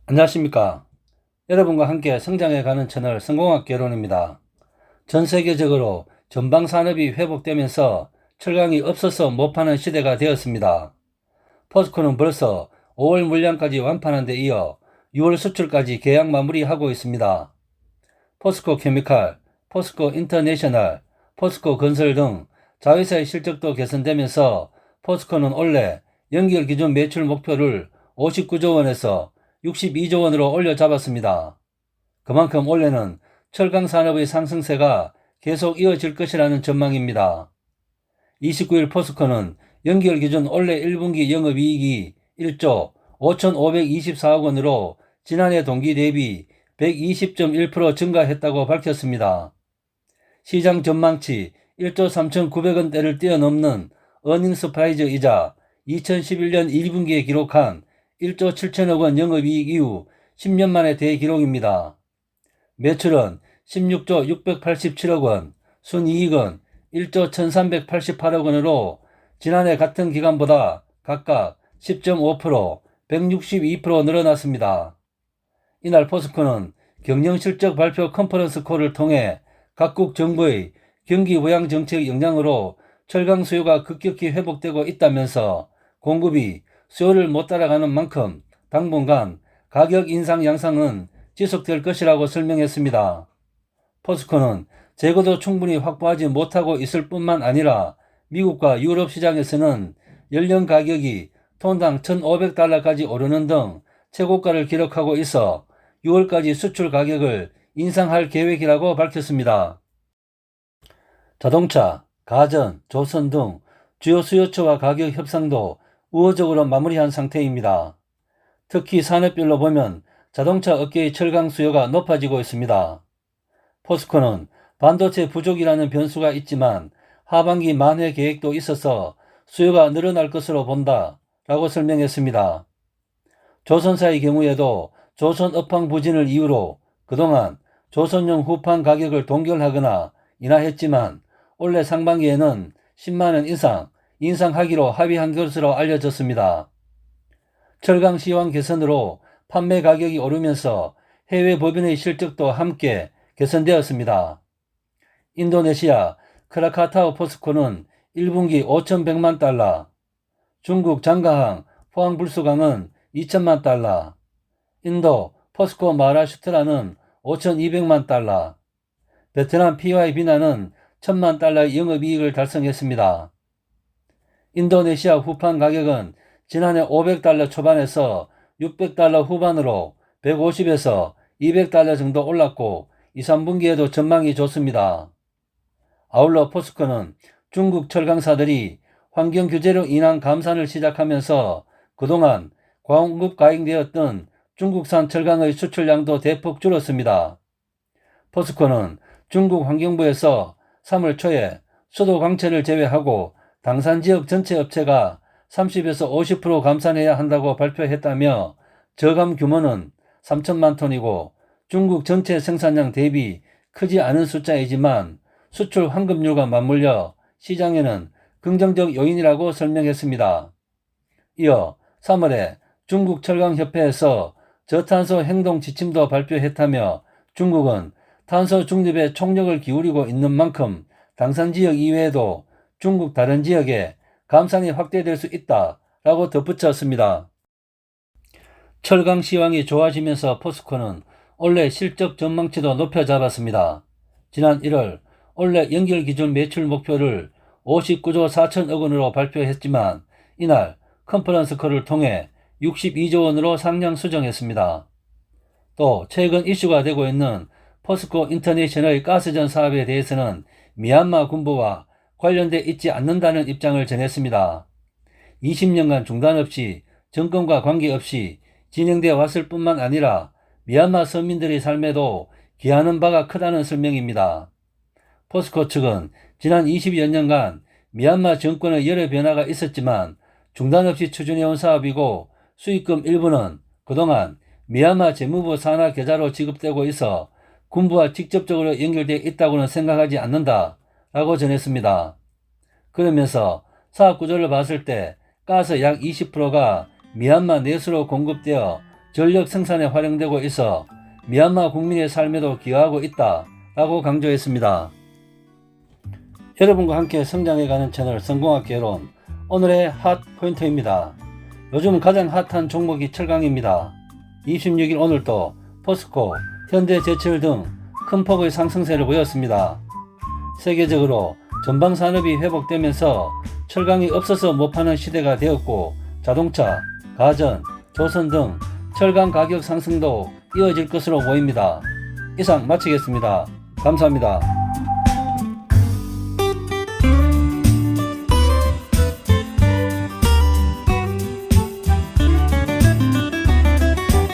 안녕하십니까. 여러분과 함께 성장해가는 채널 성공학 개론입니다. 전 세계적으로 전방산업이 회복되면서 철강이 없어서 못 파는 시대가 되었습니다. 포스코는 벌써 5월 물량까지 완판한 데 이어 6월 수출까지 계약 마무리하고 있습니다. 포스코 케미칼, 포스코 인터내셔널, 포스코 건설 등 자회사의 실적도 개선되면서 포스코는 올해 연결 기준 매출 목표를 59조 원에서 62조 원으로 올려잡았습니다. 그만큼 올해는 철강 산업의 상승세가 계속 이어질 것이라는 전망입니다. 29일 포스코는 연결 기준 올해 1분기 영업이익이 1조 5,524억 원으로 지난해 동기 대비 120.1% 증가했다고 밝혔습니다. 시장 전망치 1조 3,900원대를 뛰어넘는 어닝스 프라이즈이자 2011년 1분기에 기록한 1조 7천억 원 영업이익 이후 10년 만의 대기록입니다. 매출은 16조 687억 원, 순이익은 1조 1388억 원으로 지난해 같은 기간보다 각각 10.5%, 162% 늘어났습니다. 이날 포스코는 경영실적 발표 컨퍼런스 콜을 통해 각국 정부의 경기 부양 정책 영향으로 철강 수요가 급격히 회복되고 있다면서 공급이 수요를 못 따라가는 만큼 당분간 가격 인상 양상은 지속될 것이라고 설명했습니다. 포스코는 재고도 충분히 확보하지 못하고 있을 뿐만 아니라 미국과 유럽 시장에서는 연령 가격이 톤당 1,500달러까지 오르는 등 최고가를 기록하고 있어 6월까지 수출 가격을 인상할 계획이라고 밝혔습니다. 자동차, 가전, 조선 등 주요 수요처와 가격 협상도 우호적으로 마무리한 상태입니다. 특히 산업별로 보면 자동차 업계의 철강 수요가 높아지고 있습니다. 포스코는 반도체 부족이라는 변수가 있지만 하반기 만회 계획도 있어서 수요가 늘어날 것으로 본다 라고 설명했습니다. 조선사의 경우에도 조선 업황 부진을 이유로 그동안 조선용 후판 가격을 동결하거나 인하했지만 올해 상반기에는 10만원 이상 인상하기로 합의한 것으로 알려졌습니다. 철강 시황 개선으로 판매 가격이 오르면서 해외 법인의 실적도 함께 개선되었습니다. 인도네시아 크라카타우 포스코는 1분기 5,100만 달러, 중국 장가항 포항불수강은 2천만 달러, 인도 포스코 마하라슈트라는 5,200만 달러, 베트남 PY비나는 1,000만 달러의 영업이익을 달성했습니다. 인도네시아 후판 가격은 지난해 500달러 초반에서 600달러 후반으로 150에서 200달러 정도 올랐고 2, 3분기에도 전망이 좋습니다. 아울러 포스코는 중국 철강사들이 환경규제로 인한 감산을 시작하면서 그동안 공급 가행되었던 중국산 철강의 수출량도 대폭 줄었습니다. 포스코는 중국 환경부에서 3월 초에 수도 광채를 제외하고 당산지역 전체 업체가 30에서 50% 감산해야 한다고 발표했다며 저감 규모는 3천만 톤이고 중국 전체 생산량 대비 크지 않은 숫자이지만 수출 환급률과 맞물려 시장에는 긍정적 요인이라고 설명했습니다. 이어 3월에 중국 철강협회에서 저탄소 행동 지침도 발표했다며 중국은 탄소 중립에 총력을 기울이고 있는 만큼 당산지역 이외에도 중국 다른 지역에 감산이 확대될 수 있다라고 덧붙였습니다. 철강 시황이 좋아지면서 포스코는 올해 실적 전망치도 높여 잡았습니다. 지난 1월 올해 연결 기준 매출 목표를 59조 4천억 원으로 발표했지만 이날 컨퍼런스 콜을 통해 62조 원으로 상향 수정했습니다. 또 최근 이슈가 되고 있는 포스코 인터내셔널의 가스전 사업에 대해서는 미얀마 군부와 관련돼 있지 않는다는 입장을 전했습니다. 20년간 중단 없이 정권과 관계없이 진행되어 왔을 뿐만 아니라 미얀마 서민들의 삶에도 기하는 바가 크다는 설명입니다. 포스코 측은 지난 20여 년간 미얀마 정권의 여러 변화가 있었지만 중단 없이 추진해온 사업이고 수익금 일부는 그동안 미얀마 재무부 산하 계좌로 지급되고 있어 군부와 직접적으로 연결되어 있다고는 생각하지 않는다 라고 전했습니다. 그러면서 사업 구조를 봤을 때 가스 약 20%가 미얀마 내수로 공급되어 전력 생산에 활용되고 있어 미얀마 국민의 삶에도 기여하고 있다 라고 강조했습니다. 여러분과 함께 성장해가는 채널 성공학개론, 오늘의 핫 포인트입니다. 요즘 가장 핫한 종목이 철강입니다. 26일 오늘도 포스코, 현대제철 등 큰 폭의 상승세를 보였습니다. 세계적으로 전방 산업이 회복되면서 철강이 없어서 못 파는 시대가 되었고, 자동차, 가전, 조선 등 철강 가격 상승도 이어질 것으로 보입니다. 이상 마치겠습니다. 감사합니다.